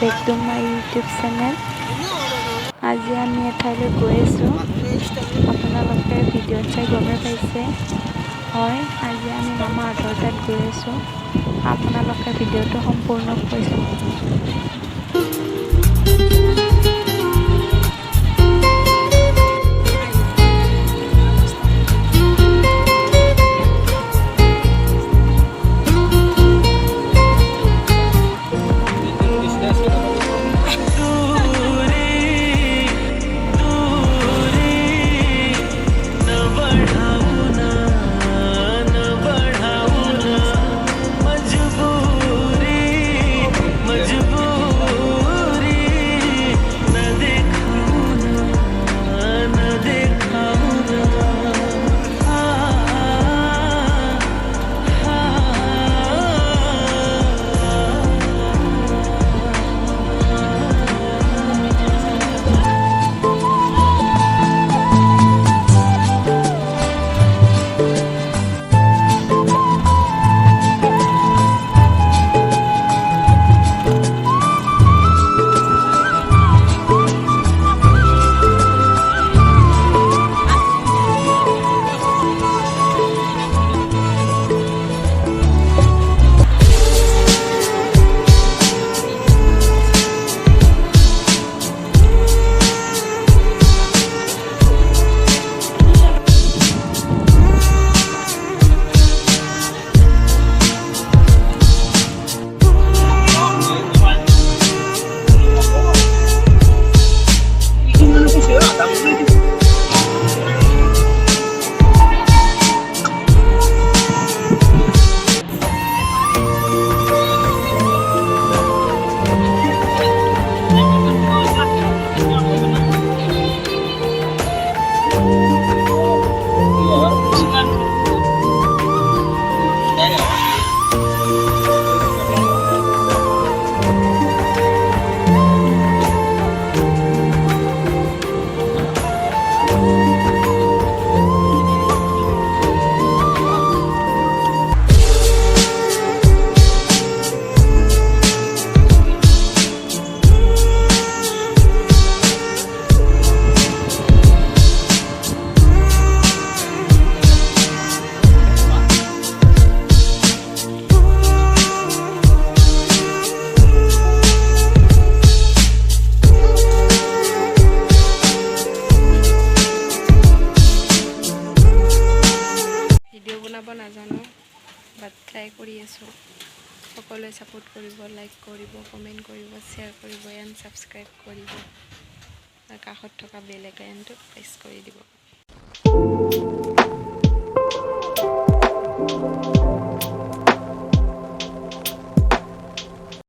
Back to my YouTube channel. আজি আমি এঠাইলৈ গৈ আছোঁ। আপোনালোকে ভিডিঅ'ত চাই গমে পাইছে। হয়, আজি আমি মামা আৰ্থৰ তাত গৈ আছোঁ। আপোনালোকে ভিডিঅ'টো সম্পূৰ্ণকৈ চাব। নাজানো বাট ট্ৰাই কৰি আছোঁ। সকলোৱে ছাপোৰ্ট কৰিব, লাইক কৰিব, কমেণ্ট কৰিব, শ্বেয়াৰ কৰিব, এণ্ড ছাবস্ক্ৰাইব কৰিব, কাষত থকা বেল আইকনটো প্ৰেছ কৰি দিব।